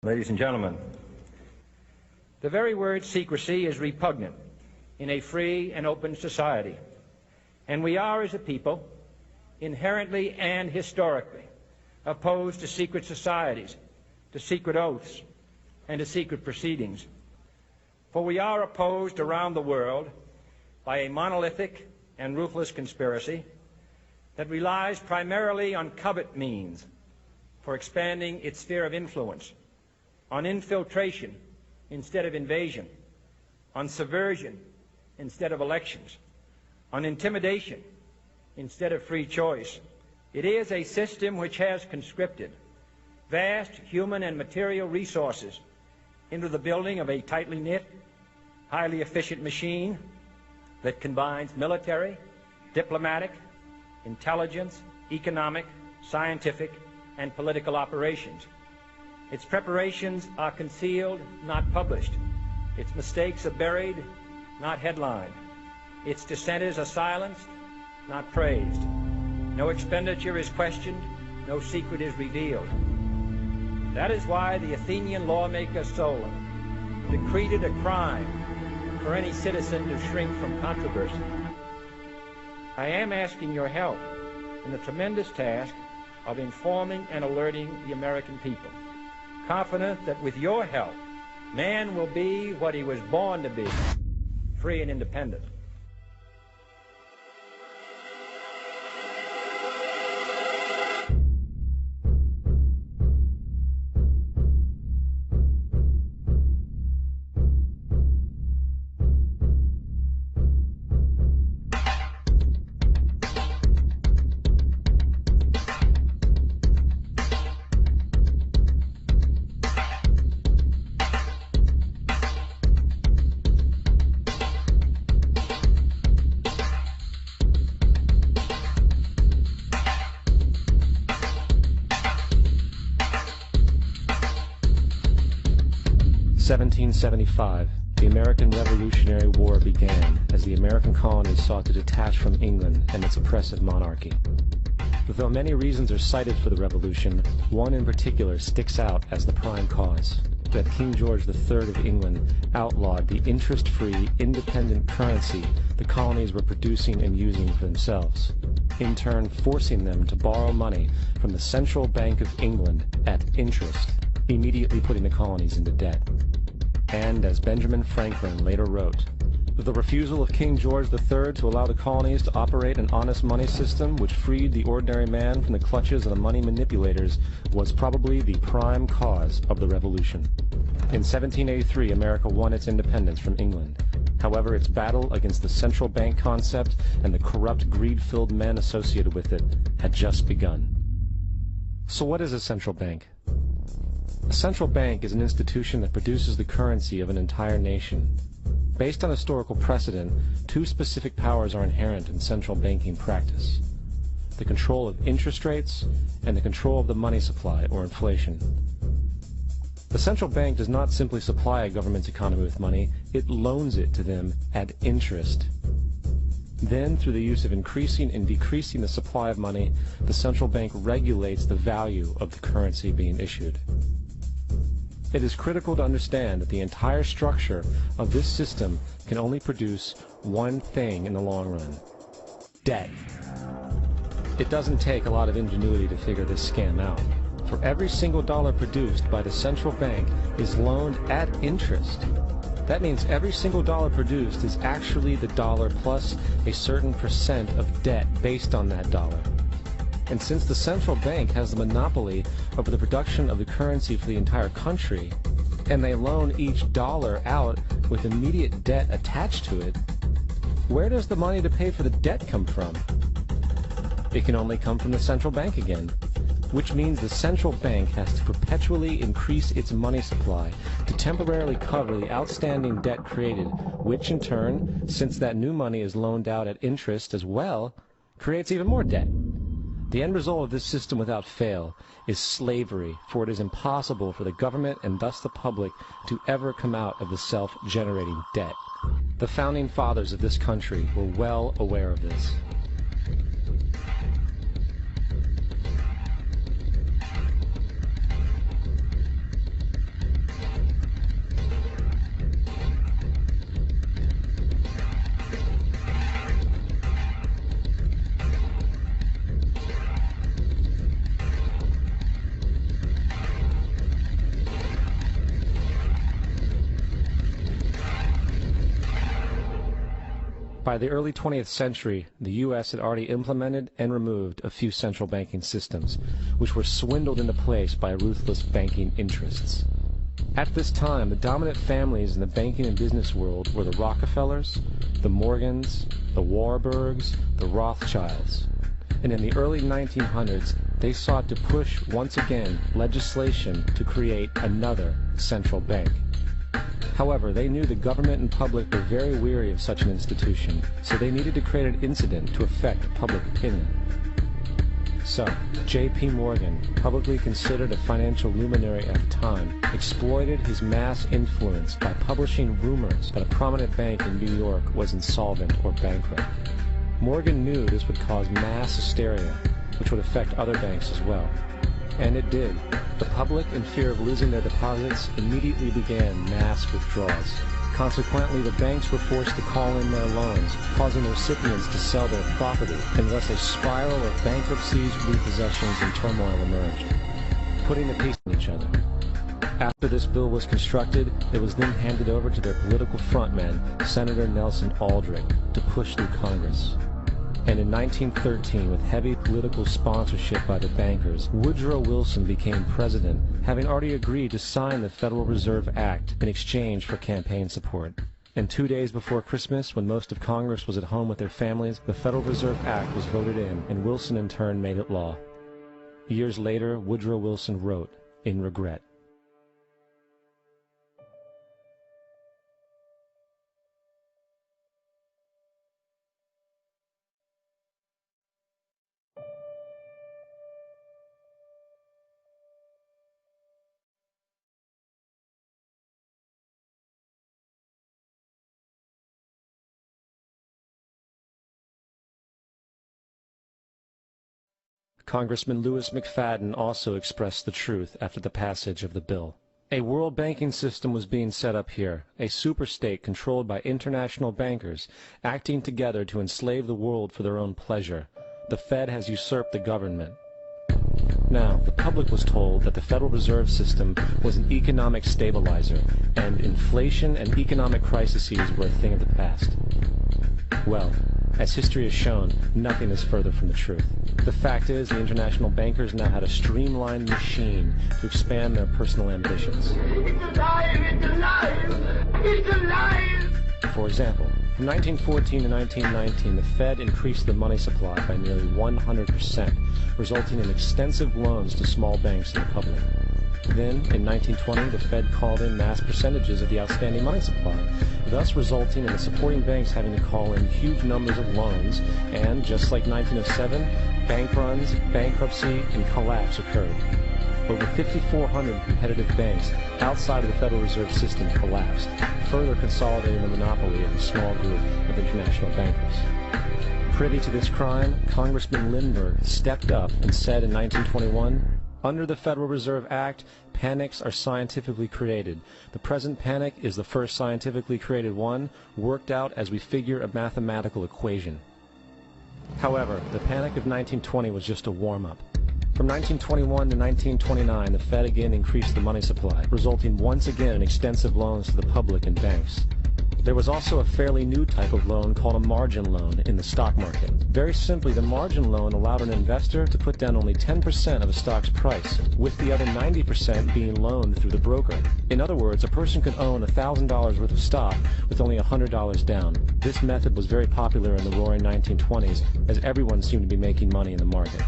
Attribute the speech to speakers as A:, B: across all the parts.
A: Ladies and gentlemen, the very word secrecy is repugnant in a free and open society, and we are, as a people, inherently and historically opposed to secret societies, to secret oaths, and to secret proceedings. For we are opposed around the world by a monolithic and ruthless conspiracy that relies primarily on covert means for expanding its sphere of influence, on infiltration instead of invasion, on subversion instead of elections, on intimidation instead of free choice. It is a system which has conscripted vast human and material resources into the building of a tightly knit, highly efficient machine that combines military, diplomatic, intelligence, economic, scientific, and political operations. Its preparations are concealed, not published. Its mistakes are buried, not headlined. Its dissenters are silenced, not praised. No expenditure is questioned, no secret is revealed. That is why the Athenian lawmaker Solon decreed it a crime for any citizen to shrink from controversy. I am asking your help in the tremendous task of informing and alerting the American people, confident that with your help, man will be what he was born to be, free and independent.
B: (1775), the American Revolutionary War began as the American colonies sought to detach from England and its oppressive monarchy. Though many reasons are cited for the revolution, one in particular sticks out as the prime cause: that King George III of England outlawed the interest-free, independent currency the colonies were producing and using for themselves, in turn forcing them to borrow money from the Central Bank of England at interest, immediately putting the colonies into debt. And, as Benjamin Franklin later wrote, the refusal of King George III to allow the colonies to operate an honest money system which freed the ordinary man from the clutches of the money manipulators was probably the prime cause of the revolution. In 1783, America won its independence from England. However, its battle against the central bank concept and the corrupt, greed-filled men associated with it had just begun. So what is a central bank? A central bank is an institution that produces the currency of an entire nation. Based on historical precedent, two specific powers are inherent in central banking practice: the control of interest rates and the control of the money supply, or inflation. The central bank does not simply supply a government's economy with money, it loans it to them at interest. Then, through the use of increasing and decreasing the supply of money, the central bank regulates the value of the currency being issued. It is critical to understand that the entire structure of this system can only produce one thing in the long run: debt. It doesn't take a lot of ingenuity to figure this scam out. For every single dollar produced by the central bank is loaned at interest. That means every single dollar produced is actually the dollar plus a certain percent of debt based on that dollar. And since the central bank has the monopoly over the production of the currency for the entire country, and they loan each dollar out with immediate debt attached to it, where does the money to pay for the debt come from? It can only come from the central bank again, which means the central bank has to perpetually increase its money supply to temporarily cover the outstanding debt created, which in turn, since that new money is loaned out at interest as well, creates even more debt. The end result of this system without fail is slavery, for it is impossible for the government and thus the public to ever come out of the self-generating debt. The founding fathers of this country were well aware of this. By the early 20th century, the U.S. had already implemented and removed a few central banking systems, which were swindled into place by ruthless banking interests. At this time, the dominant families in the banking and business world were the Rockefellers, the Morgans, the Warburgs, the Rothschilds. And in the early 1900s, they sought to push, once again, legislation to create another central bank. However, they knew the government and public were very weary of such an institution, so they needed to create an incident to affect public opinion. So, J.P. Morgan, publicly considered a financial luminary at the time, exploited his mass influence by publishing rumors that a prominent bank in New York was insolvent or bankrupt. Morgan knew this would cause mass hysteria, which would affect other banks as well. And it did. The public, in fear of losing their deposits, immediately began mass withdrawals. Consequently, the banks were forced to call in their loans, causing the recipients to sell their property, and thus a spiral of bankruptcies, repossessions, and turmoil emerged, putting the pieces in each other. After this bill was constructed, it was then handed over to their political frontman, Senator Nelson Aldrich, to push through Congress. And in 1913, with heavy political sponsorship by the bankers, Woodrow Wilson became president, having already agreed to sign the Federal Reserve Act in exchange for campaign support. And 2 days before Christmas, when most of Congress was at home with their families, the Federal Reserve Act was voted in, and Wilson in turn made it law. Years later, Woodrow Wilson wrote, in regret, Congressman Louis McFadden also expressed the truth after the passage of the bill. A world banking system was being set up here, a superstate controlled by international bankers, acting together to enslave the world for their own pleasure. The Fed has usurped the government. Now, the public was told that the Federal Reserve System was an economic stabilizer, and inflation and economic crises were a thing of the past. Well, as history has shown, nothing is further from the truth. The fact is, the international bankers now had a streamlined machine to expand their personal ambitions.
C: It's alive! It's alive! It's alive!
B: For example, from 1914 to 1919, the Fed increased the money supply by nearly 100%, resulting in extensive loans to small banks and the public. Then, in 1920, the Fed called in mass percentages of the outstanding money supply, thus resulting in the supporting banks having to call in huge numbers of loans, and, just like 1907, bank runs, bankruptcy, and collapse occurred. Over 5,400 competitive banks outside of the Federal Reserve System collapsed, further consolidating the monopoly of a small group of international bankers. Privy to this crime, Congressman Lindbergh stepped up and said in 1921, "Under the Federal Reserve Act, panics are scientifically created. The present panic is the first scientifically created one, worked out as we figure a mathematical equation." However, the panic of 1920 was just a warm-up. From 1921 to 1929, the Fed again increased the money supply, resulting once again in extensive loans to the public and banks. There was also a fairly new type of loan called a margin loan in the stock market. Very simply, the margin loan allowed an investor to put down only 10% of a stock's price, with the other 90% being loaned through the broker. In other words, a person could own $1,000 worth of stock with only $100 down. This method was very popular in the roaring 1920s, as everyone seemed to be making money in the market.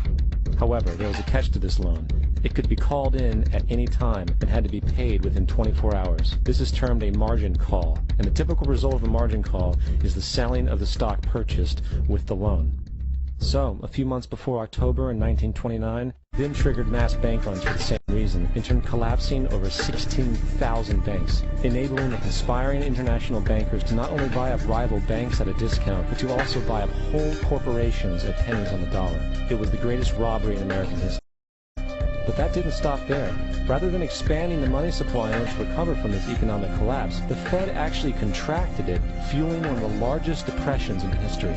B: However, there was a catch to this loan. It could be called in at any time and had to be paid within 24 hours. This is termed a margin call, and the typical result of a margin call is the selling of the stock purchased with the loan. So, a few months before October in 1929, then triggered mass bank runs for the same reason, in turn collapsing over 16,000 banks, enabling the conspiring international bankers to not only buy up rival banks at a discount, but to also buy up whole corporations at pennies on the dollar. It was the greatest robbery in American history. But that didn't stop there. Rather than expanding the money supply in order to recover from this economic collapse, the Fed actually contracted it, fueling one of the largest depressions in history.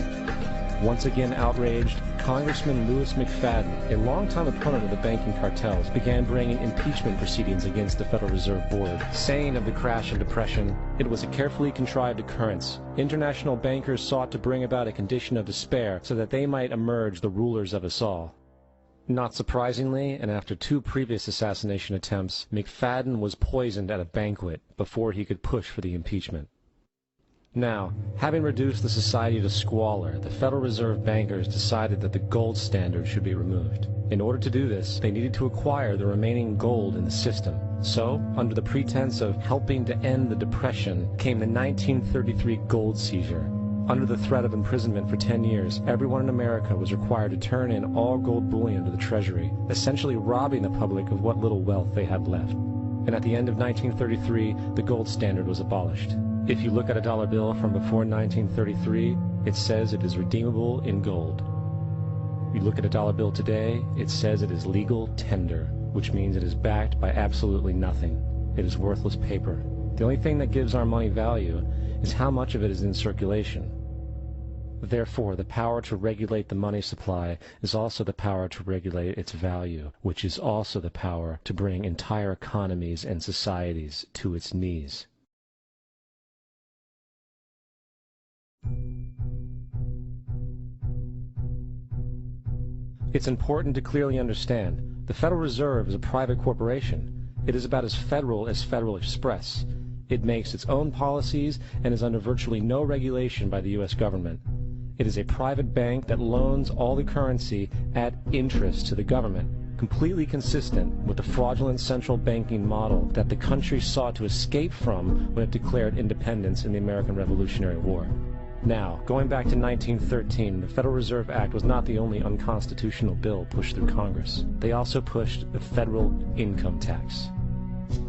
B: Once again outraged, Congressman Louis McFadden, a longtime opponent of the banking cartels, began bringing impeachment proceedings against the Federal Reserve Board, saying of the crash and depression, "It was a carefully contrived occurrence. International bankers sought to bring about a condition of despair so that they might emerge the rulers of us all." Not surprisingly, and after 2 previous assassination attempts, McFadden was poisoned at a banquet before he could push for the impeachment. Now, having reduced the society to squalor, the Federal Reserve bankers decided that the gold standard should be removed. In order to do this, they needed to acquire the remaining gold in the system. So, under the pretense of helping to end the Depression, came the 1933 gold seizure. Under the threat of imprisonment for 10 years, everyone in America was required to turn in all gold bullion to the Treasury, essentially robbing the public of what little wealth they had left. And at the end of 1933, the gold standard was abolished. If you look at a dollar bill from before 1933, it says it is redeemable in gold. If you look at a dollar bill today, it says it is legal tender, which means it is backed by absolutely nothing. It is worthless paper. The only thing that gives our money value is how much of it is in circulation. Therefore, the power to regulate the money supply is also the power to regulate its value, which is also the power to bring entire economies and societies to its knees. It's important to clearly understand, the Federal Reserve is a private corporation. It is about as Federal as Federal Express. It makes its own policies and is under virtually no regulation by the U.S. government. It is a private bank that loans all the currency at interest to the government, completely consistent with the fraudulent central banking model that the country sought to escape from when it declared independence in the American Revolutionary War. Now, going back to 1913, the Federal Reserve Act was not the only unconstitutional bill pushed through Congress. They also pushed the federal income tax.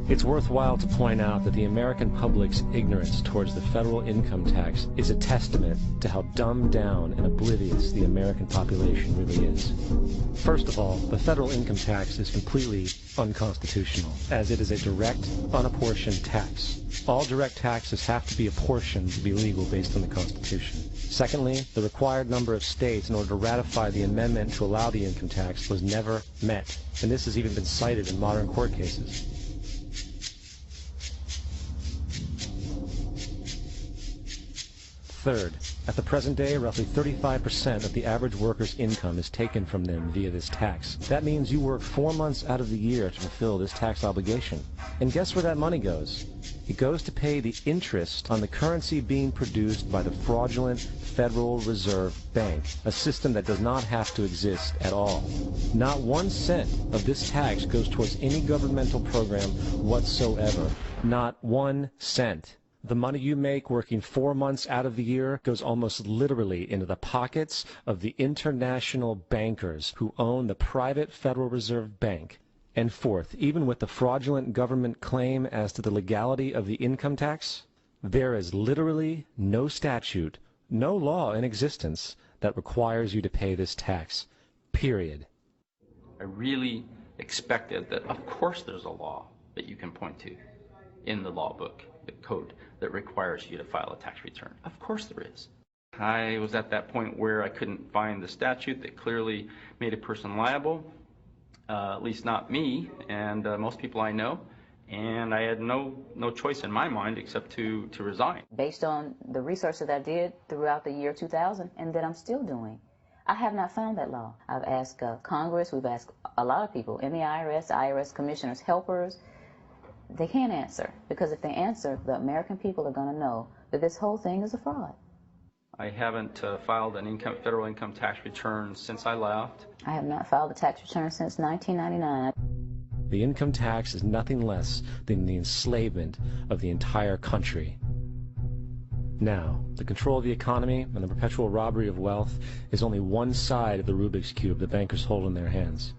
B: It's worthwhile to point out that the American public's ignorance towards the federal income tax is a testament to how dumbed down and oblivious the American population really is. First of all, the federal income tax is completely unconstitutional, as it is a direct, unapportioned tax. All direct taxes have to be apportioned to be legal based on the Constitution. Secondly, the required number of states in order to ratify the amendment to allow the income tax was never met, and this has even been cited in modern court cases. Third, at the present day, roughly 35% of the average worker's income is taken from them via this tax. That means you work 4 months out of the year to fulfill this tax obligation. And guess where that money goes? It goes to pay the interest on the currency being produced by the fraudulent Federal Reserve Bank, a system that does not have to exist at all. Not 1 cent of this tax goes towards any governmental program whatsoever. Not 1 cent. The money you make working 4 months out of the year goes almost literally into the pockets of the international bankers who own the private Federal Reserve Bank. And fourth, even with the fraudulent government claim as to the legality of the income tax, there is literally no statute, no law in existence that requires you to pay this tax. Period.
D: I really expected that, of course there's a law that you can point to in the law book, the code, that requires you to file a tax return. Of course there is. I was at that point where I couldn't find the statute that clearly made a person liable, at least not me and most people I know, and I had no choice in my mind except to resign.
E: Based on the research that I did throughout the year 2000 and that I'm still doing, I have not found that law. I've asked Congress, we've asked a lot of people in the IRS commissioners, helpers. They can't answer, because if they answer, the American people are going to know that this whole thing is a fraud.
D: I haven't filed an federal income tax return since I left.
E: I have not filed a tax return since 1999.
B: The income tax is nothing less than the enslavement of the entire country. Now, the control of the economy and the perpetual robbery of wealth is only one side of the Rubik's Cube the bankers hold in their hands.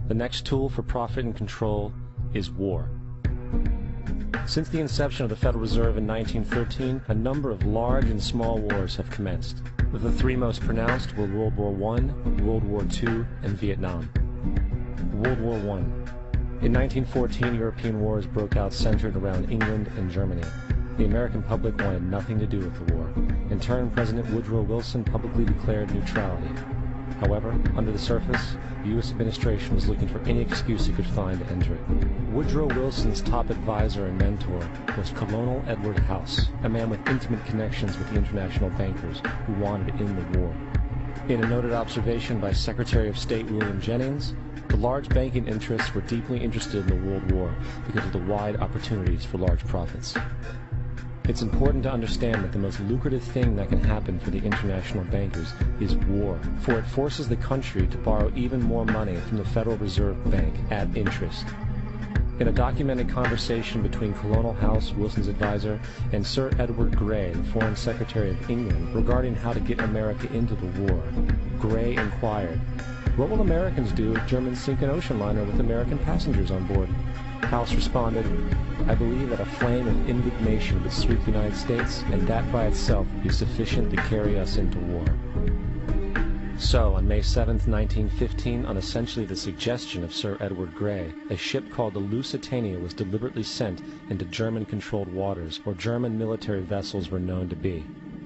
B: The next tool for profit and control is war. Since the inception of the Federal Reserve in 1913, a number of large and small wars have commenced. The 3 most pronounced were World War I, World War II, and Vietnam. World War I. In 1914, European wars broke out centered around England and Germany. The American public wanted nothing to do with the war. In turn, President Woodrow Wilson publicly declared neutrality. However, under the surface, the U.S. administration was looking for any excuse it could find to enter it. Woodrow Wilson's top advisor and mentor was Colonel Edward House, a man with intimate connections with the international bankers who wanted to end the war. In a noted observation by Secretary of State William Jennings, the large banking interests were deeply interested in the World War because of the wide opportunities for large profits. It's important to understand that the most lucrative thing that can happen for the international bankers is war, for it forces the country to borrow even more money from the Federal Reserve Bank at interest. In a documented conversation between Colonel House, Wilson's advisor, and Sir Edward Grey, the Foreign Secretary of England, regarding how to get America into the war, Grey inquired, "What will Americans do if Germans sink an ocean liner with American passengers on board?" House responded, "I believe that a flame of indignation would sweep the United States, and that by itself would be sufficient to carry us into war." So, on May 7, 1915, on essentially the suggestion of Sir Edward Grey, a ship called the Lusitania was deliberately sent into German-controlled waters, where German military vessels were known to be.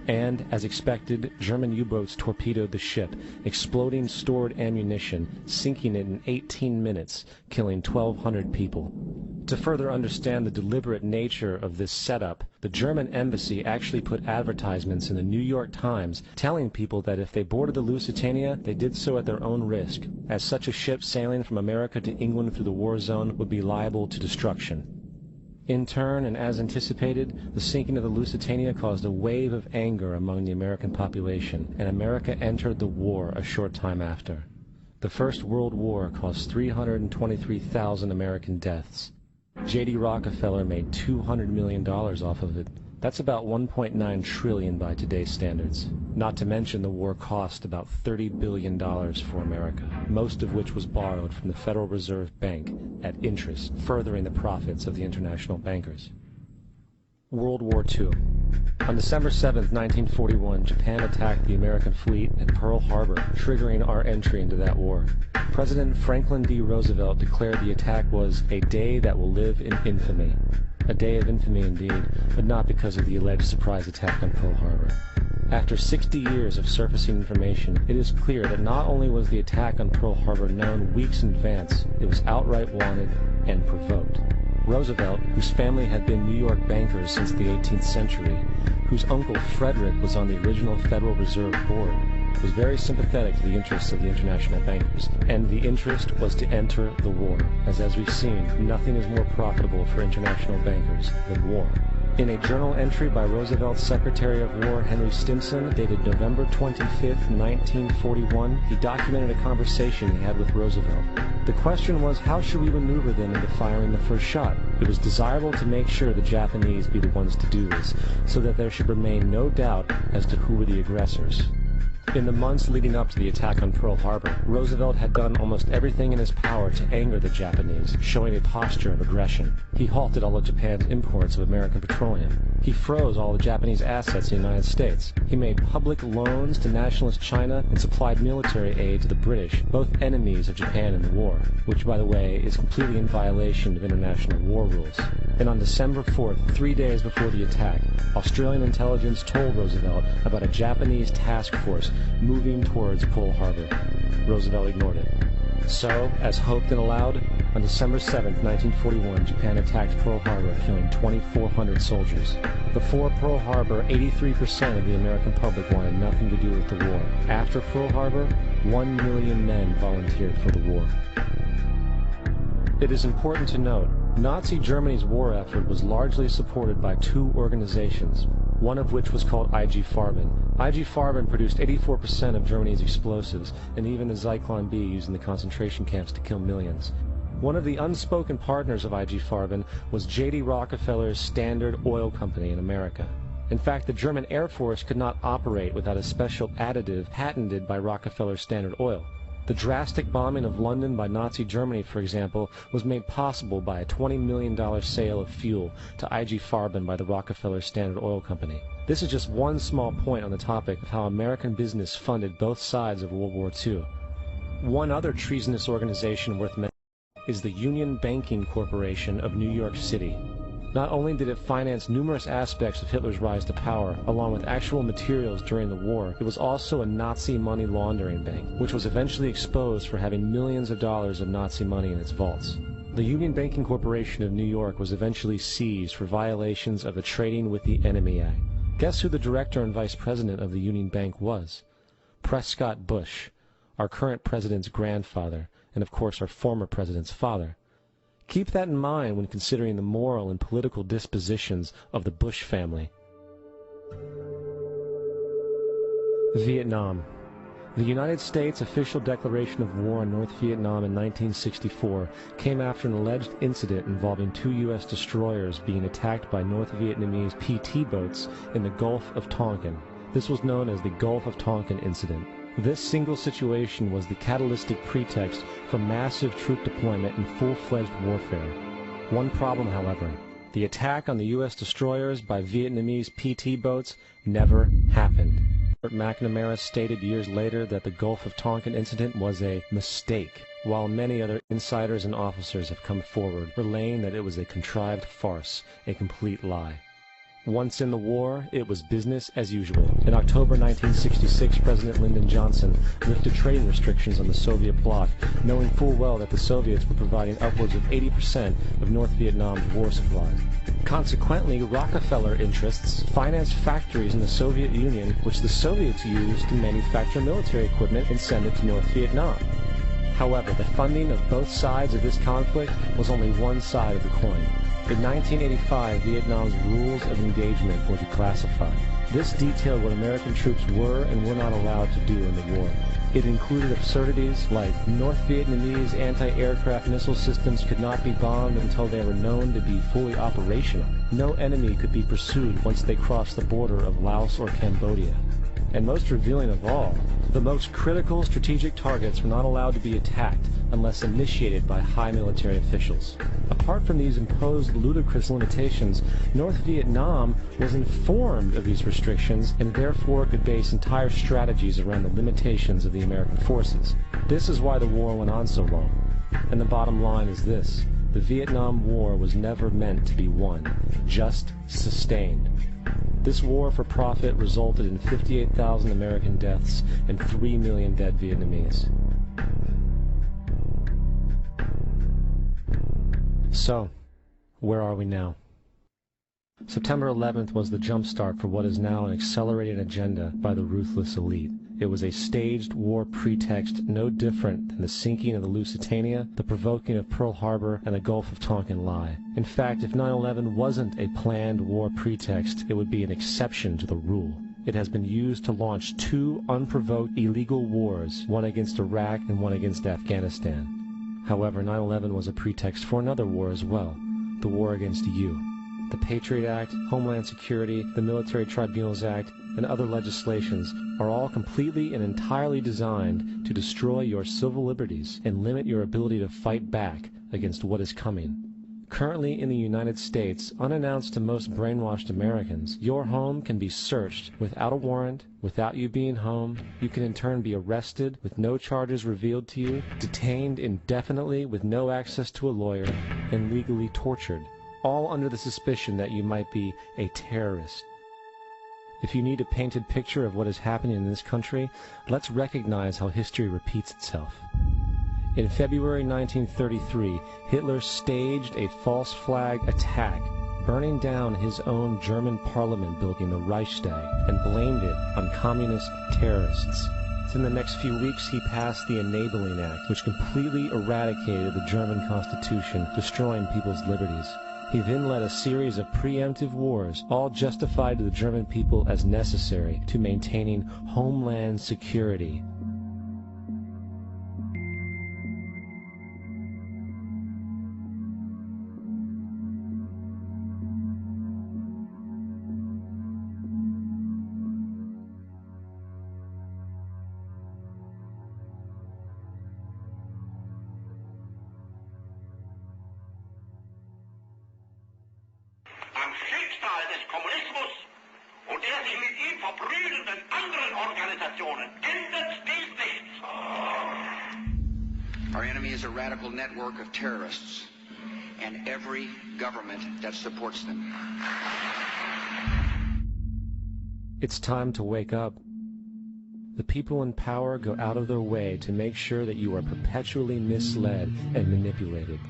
B: And, as expected, German U-boats torpedoed the ship, exploding stored ammunition, sinking it in 18 minutes, killing 1,200 people. To further understand the deliberate nature of this setup, the German embassy actually put advertisements in the New York Times telling people that if they boarded the Lusitania, they did so at their own risk, as such a ship sailing from America to England through the war zone would be liable to destruction. In turn, and as anticipated, the sinking of the Lusitania caused a wave of anger among the American population, and America entered the war a short time after. The First World War caused 323,000 American deaths. J.D. Rockefeller made $200 million off of it. That's about $1.9 trillion by today's standards. Not to mention the war cost about $30 billion for America, most of which was borrowed from the Federal Reserve Bank at interest, furthering the profits of the international bankers. World War II. On December 7, 1941, Japan attacked the American fleet at Pearl Harbor, triggering our entry into that war. President Franklin D. Roosevelt declared the attack was a day that will live in infamy. A day of infamy indeed, but not because of the alleged surprise attack on Pearl Harbor. After 60 years of surfacing information, it is clear that not only was the attack on Pearl Harbor known weeks in advance, it was outright wanted and provoked. Roosevelt, whose family had been New York bankers since the 18th century, whose uncle Frederick was on the original Federal Reserve Board, was very sympathetic to the interests of the international bankers, and the interest was to enter the war, as we've seen, nothing is more profitable for international bankers than war. In a journal entry by Roosevelt's Secretary of War Henry Stimson, dated November 25, 1941, he documented a conversation he had with Roosevelt. The question was, how should we maneuver them into firing the first shot? It was desirable to make sure the Japanese be the ones to do this, so that there should remain no doubt as to who were the aggressors. In the months leading up to the attack on Pearl Harbor, Roosevelt had done almost everything in his power to anger the Japanese, showing a posture of aggression. He halted all of Japan's imports of American petroleum. He froze all the Japanese assets in the United States. He made public loans to nationalist China and supplied military aid to the British, both enemies of Japan in the war, which, by the way, is completely in violation of international war rules. And on December 4th, 3 days before the attack, Australian intelligence told Roosevelt about a Japanese task force moving towards Pearl Harbor. Roosevelt ignored it. So, as hoped and allowed, on December 7, 1941, Japan attacked Pearl Harbor, killing 2,400 soldiers. Before Pearl Harbor, 83% of the American public wanted nothing to do with the war. After Pearl Harbor, 1 million men volunteered for the war. It is important to note, Nazi Germany's war effort was largely supported by two organizations, one of which was called IG Farben. IG Farben produced 84% of Germany's explosives, and even the Zyklon B used in the concentration camps to kill millions. One of the unspoken partners of IG Farben was J.D. Rockefeller's Standard Oil Company in America. In fact, the German Air Force could not operate without a special additive patented by Rockefeller's Standard Oil. The drastic bombing of London by Nazi Germany, for example, was made possible by a $20 million sale of fuel to IG Farben by the Rockefeller Standard Oil Company. This is just one small point on the topic of how American business funded both sides of World War II. One other treasonous organization worth mentioning is the Union Banking Corporation of New York City. Not only did it finance numerous aspects of Hitler's rise to power, along with actual materials during the war, it was also a Nazi money laundering bank, which was eventually exposed for having millions of dollars of Nazi money in its vaults. The Union Banking Corporation of New York was eventually seized for violations of the Trading with the Enemy Act. Guess who the director and vice president of the Union Bank was? Prescott Bush, our current president's grandfather, and of course our former president's father. Keep that in mind when considering the moral and political dispositions of the Bush family. Vietnam. The United States' official declaration of war on North Vietnam in 1964 came after an alleged incident involving 2 U.S. destroyers being attacked by North Vietnamese PT boats in the Gulf of Tonkin. This was known as the Gulf of Tonkin incident. This single situation was the catalytic pretext for massive troop deployment and full-fledged warfare. One problem, however, the attack on the U.S. destroyers by Vietnamese PT boats never happened. McNamara stated years later that the Gulf of Tonkin incident was a mistake, while many other insiders and officers have come forward, relaying that it was a contrived farce, a complete lie. Once in the war, it was business as usual. In October 1966, President Lyndon Johnson lifted trade restrictions on the Soviet bloc, knowing full well that the Soviets were providing upwards of 80% of North Vietnam's war supplies. Consequently, Rockefeller interests financed factories in the Soviet Union, which the Soviets used to manufacture military equipment and send it to North Vietnam. However, the funding of both sides of this conflict was only one side of the coin. In 1985, Vietnam's rules of engagement were declassified. This detailed what American troops were and were not allowed to do in the war. It included absurdities like North Vietnamese anti-aircraft missile systems could not be bombed until they were known to be fully operational. No enemy could be pursued once they crossed the border of Laos or Cambodia. And most revealing of all, the most critical strategic targets were not allowed to be attacked unless initiated by high military officials. Apart from these imposed ludicrous limitations, North Vietnam was informed of these restrictions and therefore could base entire strategies around the limitations of the American forces. This is why the war went on so long. And the bottom line is this: the Vietnam War was never meant to be won, just sustained. This war for profit resulted in 58,000 American deaths and 3 million dead Vietnamese. So, where are we now? September 11th was the jumpstart for what is now an accelerated agenda by the ruthless elite. It was a staged war pretext no different than the sinking of the Lusitania, the provoking of Pearl Harbor, and the Gulf of Tonkin lie. In fact, if 9/11 wasn't a planned war pretext, it would be an exception to the rule. It has been used to launch 2 unprovoked illegal wars, one against Iraq and one against Afghanistan. However, 9/11 was a pretext for another war as well, the war against you. The Patriot Act, Homeland Security, the Military Tribunals Act, and other legislations are all completely and entirely designed to destroy your civil liberties and limit your ability to fight back against what is coming. Currently in the United States, unannounced to most brainwashed Americans, your home can be searched without a warrant, without you being home. You can in turn be arrested with no charges revealed to you, detained indefinitely with no access to a lawyer, and legally tortured, all under the suspicion that you might be a terrorist. If you need a painted picture of what is happening in this country, let's recognize how history repeats itself. In February 1933, Hitler staged a false flag attack, burning down his own German parliament building, the Reichstag, and blamed it on communist terrorists. In the next few weeks, he passed the Enabling Act, which completely eradicated the German Constitution, destroying people's liberties. He then led a series of preemptive wars, all justified to the German people as necessary to maintaining homeland security.
C: Am Schicksal des Kommunismus und der sich mit ihm verbrüdernden anderen Organisationen ändert dies nichts.
F: Our enemy is a radical network of terrorists, and every government that supports them.
B: It's time to wake up. The people in power go out of their way to make sure that you are perpetually misled and manipulated.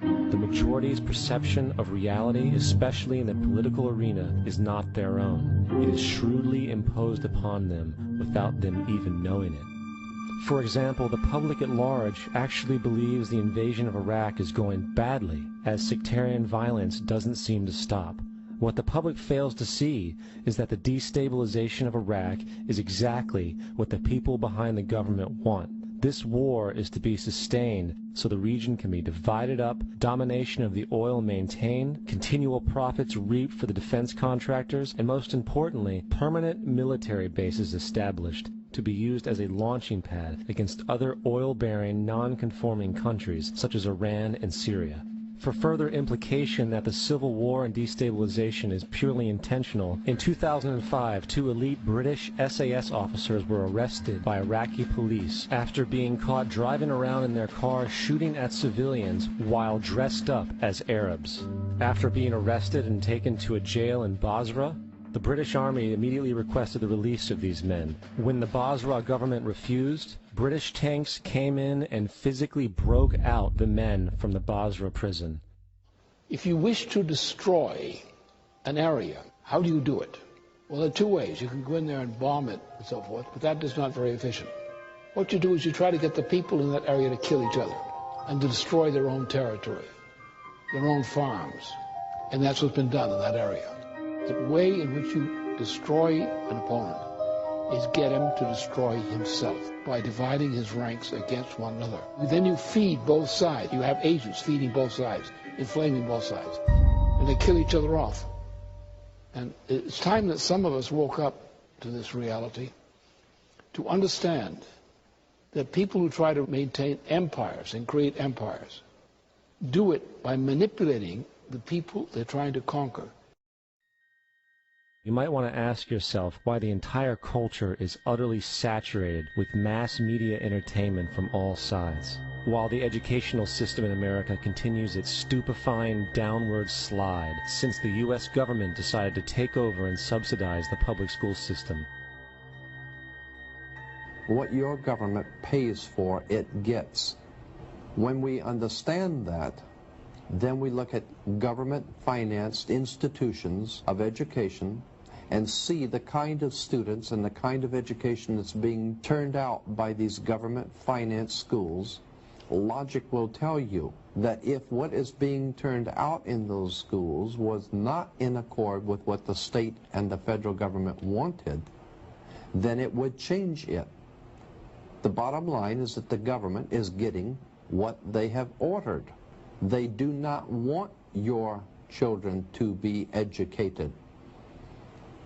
B: The majority's perception of reality, especially in the political arena, is not their own. It is shrewdly imposed upon them without them even knowing it. For example, the public at large actually believes the invasion of Iraq is going badly, as sectarian violence doesn't seem to stop. What the public fails to see is that the destabilization of Iraq is exactly what the people behind the government want. This war is to be sustained so the region can be divided up, domination of the oil maintained, continual profits reaped for the defense contractors, and most importantly, permanent military bases established to be used as a launching pad against other oil-bearing, non-conforming countries such as Iran and Syria. For further implication that the civil war and destabilization is purely intentional, in 2005, 2 elite British SAS officers were arrested by Iraqi police after being caught driving around in their car shooting at civilians while dressed up as Arabs. After being arrested and taken to a jail in Basra, the British Army immediately requested the release of these men. When the Basra government refused, British tanks came in and physically broke out the men from the Basra prison.
G: If you wish to destroy an area, how do you do it? Well, there are 2 ways. You can go in there and bomb it and so forth, but that is not very efficient. What you do is you try to get the people in that area to kill each other and to destroy their own territory, their own farms. And that's what's been done in that area. The way in which you destroy an opponent is get him to destroy himself by dividing his ranks against one another. Then you feed both sides. You have agents feeding both sides, inflaming both sides. And they kill each other off. And it's time that some of us woke up to this reality to understand that people who try to maintain empires and create empires do it by manipulating the people they're trying to conquer.
B: You might want to ask yourself why the entire culture is utterly saturated with mass media entertainment from all sides, while the educational system in America continues its stupefying downward slide since the U.S. government decided to take over and subsidize the public school system.
H: What your government pays for, it gets. When we understand that, then we look at government-financed institutions of education and see the kind of students and the kind of education that's being turned out by these government-financed schools. Logic will tell you that if what is being turned out in those schools was not in accord with what the state and the federal government wanted, then it would change it. The bottom line is that the government is getting what they have ordered. They do not want your children to be educated.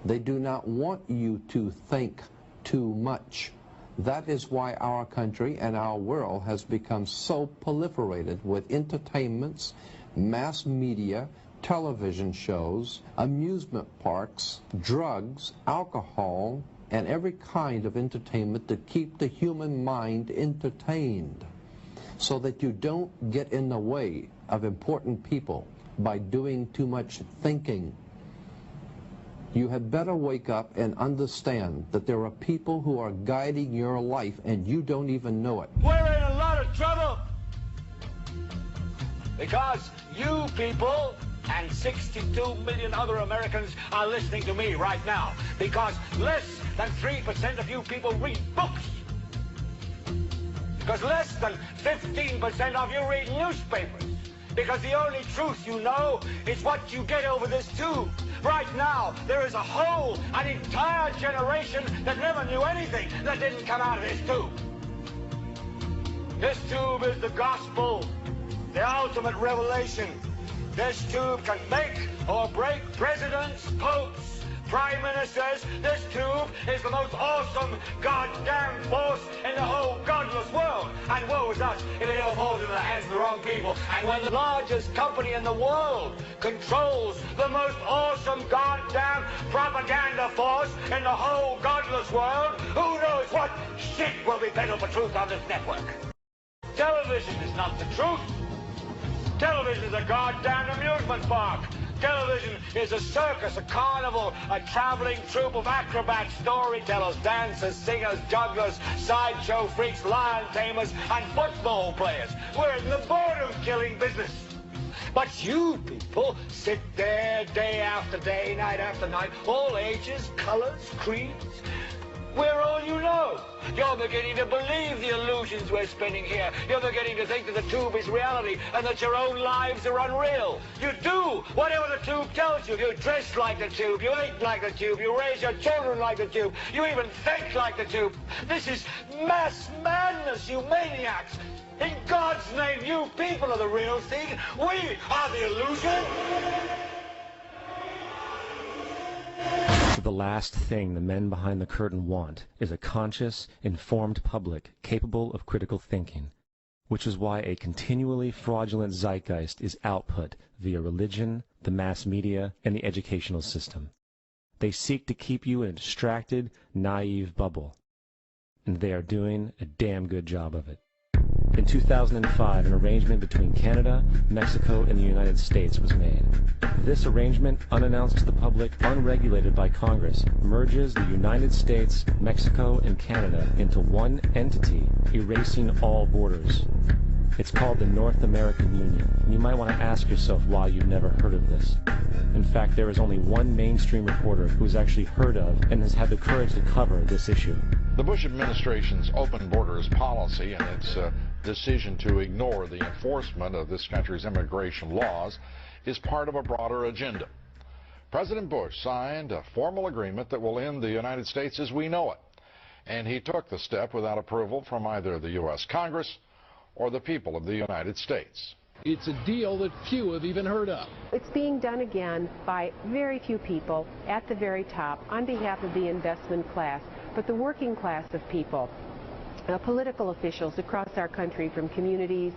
H: They do not want you to think too much. That is why our country and our world has become so proliferated with entertainments, mass media, television shows, amusement parks, drugs, alcohol, and every kind of entertainment to keep the human mind entertained, so that you don't get in the way of important people by doing too much thinking. You had better wake up and understand that there are people who are guiding your life and you don't even know it.
C: We're in a lot of trouble because you people and 62 million other Americans are listening to me right now, because less than 3% of you people read books, because less than 15% of you read newspapers, because the only truth you know is what you get over this tube. Right now, there is an entire generation that never knew anything that didn't come out of this tube. This tube is the gospel, the ultimate revelation. This tube can make or break presidents, popes, prime ministers. This tube is the most awesome goddamn force in the whole godless world. And woe is us if it ever falls into the hands of the wrong people. And when the largest company in the world controls the most awesome goddamn propaganda force in the whole godless world, who knows what shit will be peddled for truth on this network. Television is not the truth. Television is a goddamn amusement park. Television is a circus, a carnival, a traveling troupe of acrobats, storytellers, dancers, singers, jugglers, sideshow freaks, lion tamers, and football players. We're in the boredom-killing business. But you people sit there day after day, night after night, all ages, colors, creeds. We're all you know. You're beginning to believe the illusions we're spinning here. You're beginning to think that the tube is reality and that your own lives are unreal. You do whatever the tube tells you. You dress like the tube. You eat like the tube. You raise your children like the tube. You even think like the tube. This is mass madness, you maniacs. In God's name, you people are the real thing. We are the illusion.
B: The last thing the men behind the curtain want is a conscious, informed public capable of critical thinking, which is why a continually fraudulent zeitgeist is output via religion, the mass media, and the educational system. They seek to keep you in a distracted, naive bubble, and they are doing a damn good job of it. In 2005, an arrangement between Canada, Mexico, and the United States was made. This arrangement, unannounced to the public, unregulated by Congress, merges the United States, Mexico, and Canada into one entity, erasing all borders. It's called the North American Union. You might want to ask yourself why you've never heard of this. In fact, there is only one mainstream reporter who has actually heard of and has had the courage to cover this issue.
I: The Bush administration's open borders policy and its decision to ignore the enforcement of this country's immigration laws is part of a broader agenda. President Bush signed a formal agreement that will end the United States as we know it, and he took the step without approval from either the U.S. Congress or the people of the United States.
G: It's a deal that few have even heard of.
J: It's being done again by very few people at the very top on behalf of the investment class, but the working class of people. Political officials across our country, from communities,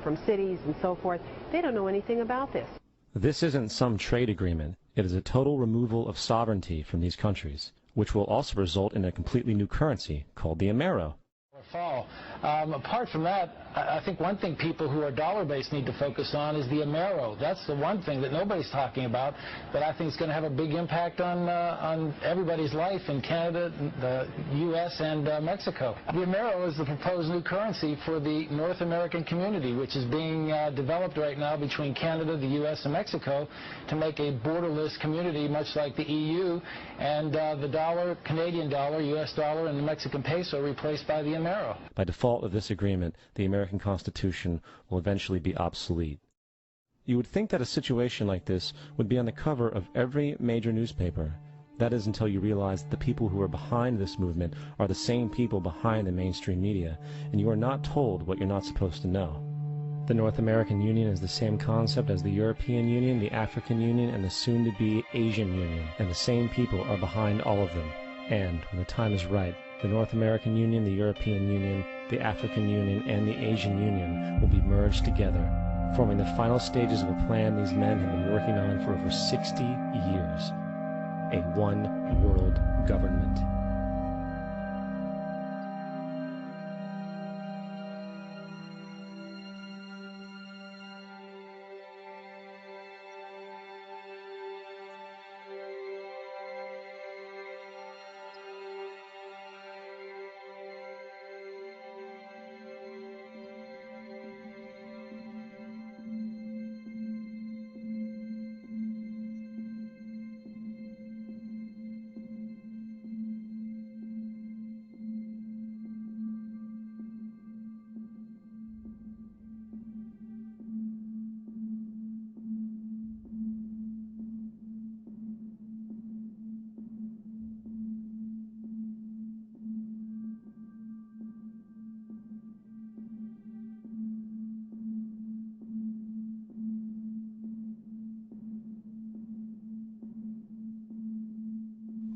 J: from cities and so forth, they don't know anything about this.
B: This isn't some trade agreement. It is a total removal of sovereignty from these countries, which will also result in a completely new currency called the Amero.
K: Fall. Apart from that, I think one thing people who are dollar-based need to focus on is the Amero. That's the one thing that nobody's talking about, but I think it's going to have a big impact on everybody's life in Canada, the U.S., and Mexico. The Amero is the proposed new currency for the North American community, which is being developed right now between Canada, the U.S., and Mexico to make a borderless community, much like the EU, and the dollar, Canadian dollar, U.S. dollar, and the Mexican peso replaced by the Amero.
B: By default of this agreement, the American Constitution will eventually be obsolete. You would think that a situation like this would be on the cover of every major newspaper. That is until you realize that the people who are behind this movement are the same people behind the mainstream media, and you are not told what you're not supposed to know. The North American Union is the same concept as the European Union, the African Union, and the soon-to-be Asian Union, and the same people are behind all of them. And, when the time is right, the North American Union, the European Union, the African Union, and the Asian Union will be merged together, forming the final stages of a plan these men have been working on for over 60 years. A one-world government.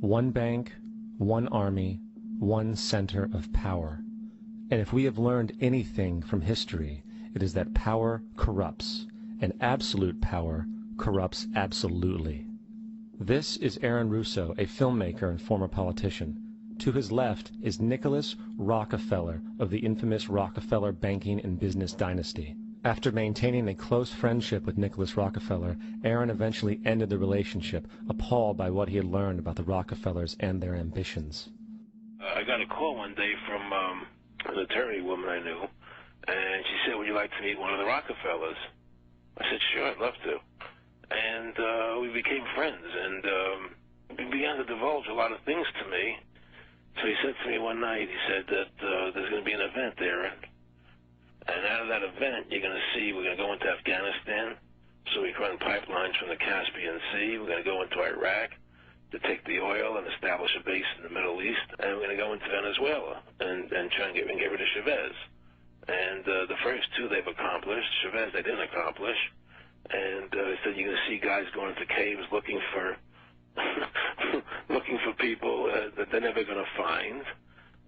B: One bank, one army, one center of power. And if we have learned anything from history, it is that power corrupts, and absolute power corrupts absolutely. This is Aaron Russo, a filmmaker and former politician. To his left is Nicholas Rockefeller of the infamous Rockefeller banking and business dynasty. After maintaining a close friendship with Nicholas Rockefeller, Aaron eventually ended the relationship, appalled by what he had learned about the Rockefellers and their ambitions.
L: I got a call one day from an attorney woman I knew, and she said, would you like to meet one of the Rockefellers? I said, sure, I'd love to. And we became friends, and he began to divulge a lot of things to me. So he said to me one night, he said that there's going to be an event there, and out of that event, you're going to see we're going to go into Afghanistan, so we can run pipelines from the Caspian Sea. We're going to go into Iraq to take the oil and establish a base in the Middle East, and we're going to go into Venezuela and try and get rid of Chavez. And the first two they've accomplished. Chavez they didn't accomplish. And he said you're going to see guys going into caves looking for looking for people that they're never going to find.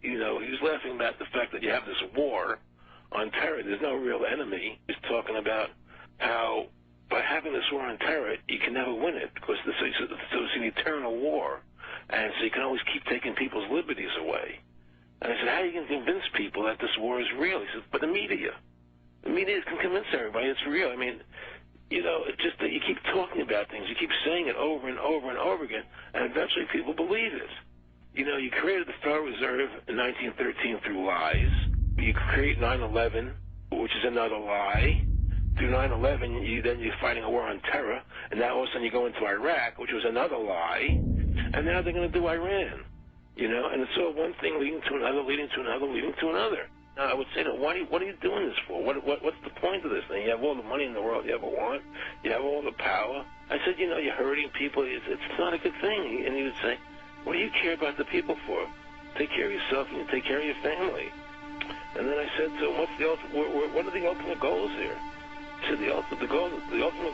L: You know, he was laughing about the fact that you have this war on terror. There's no real enemy. He's talking about how by having this war on terror, you can never win it because so it's an eternal war. And so you can always keep taking people's liberties away. And I said, how are you going to convince people that this war is real? He said, but the media can convince everybody it's real. I mean, you know, it's just that you keep talking about things. You keep saying it over and over and over again, and eventually people believe it. You know, you created the Federal Reserve in 1913 through lies. You create 9/11, which is another lie. Through 9/11, you're fighting a war on terror, and now all of a sudden you go into Iraq, which was another lie, and now they're going to do Iran. You know, and it's all one thing leading to another, leading to another, leading to another. Now, I would say to them, what are you doing this for? What's the point of this thing? You have all the money in the world you ever want. You have all the power. I said, you know, you're hurting people. It's not a good thing. And he would say, what do you care about the people for? Take care of yourself and you take care of your family. And then I said to him, what are the ultimate goals here? He said, the ultimate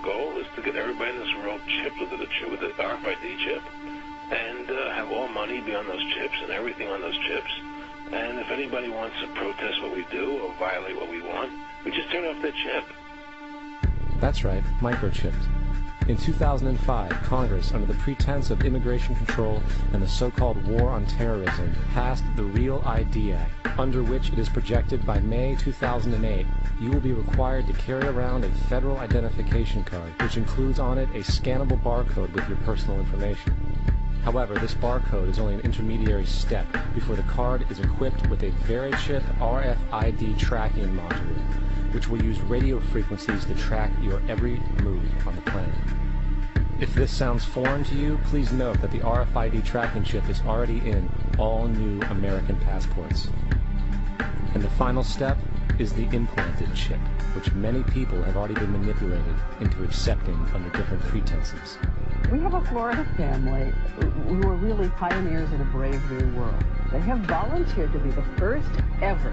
L: goal is to get everybody in this world chipped with the RFID chip and have all money be on those chips and everything on those chips. And if anybody wants to protest what we do or violate what we want, we just turn off their chip.
B: That's right, microchipped. In 2005, Congress, under the pretense of immigration control and the so-called war on terrorism, passed the REAL ID Act, under which it is projected by May 2008, you will be required to carry around a federal identification card, which includes on it a scannable barcode with your personal information. However, this barcode is only an intermediary step before the card is equipped with a VeriChip RFID tracking module, which will use radio frequencies to track your every move on the planet. If this sounds foreign to you, please note that the RFID tracking chip is already in all new American passports. And the final step is the implanted chip, which many people have already been manipulated into accepting under different pretenses.
M: We have a Florida family who are really pioneers in a brave new world. They have volunteered to be the first ever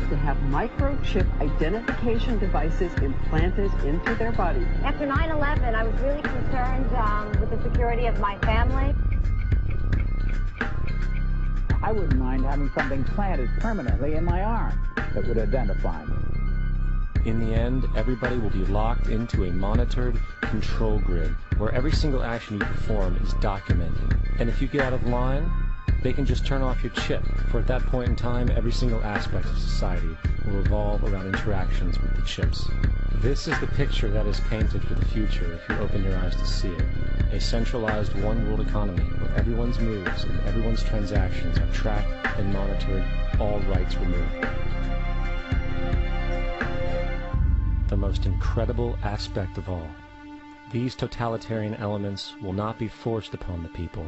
M: to have microchip identification devices implanted into their body.
N: After 9/11, I was really concerned with the security of my family.
O: I wouldn't mind having something planted permanently in my arm that would identify me.
B: In the end, everybody will be locked into a monitored control grid where every single action you perform is documented. And if you get out of line, they can just turn off your chip, for at that point in time, every single aspect of society will revolve around interactions with the chips. This is the picture that is painted for the future if you open your eyes to see it. A centralized one-world economy where everyone's moves and everyone's transactions are tracked and monitored, all rights removed. The most incredible aspect of all. These totalitarian elements will not be forced upon the people.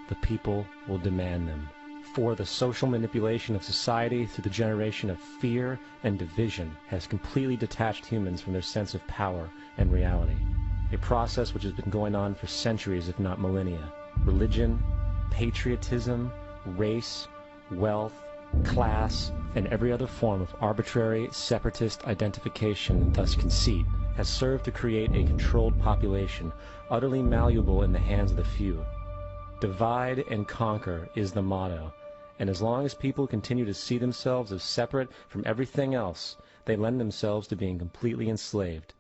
B: The people will demand them. For the social manipulation of society through the generation of fear and division has completely detached humans from their sense of power and reality. A process which has been going on for centuries, if not millennia. Religion, patriotism, race, wealth, class, and every other form of arbitrary, separatist identification and thus conceit has served to create a controlled population, utterly malleable in the hands of the few. Divide and conquer is the motto, and as long as people continue to see themselves as separate from everything else, they lend themselves to being completely enslaved.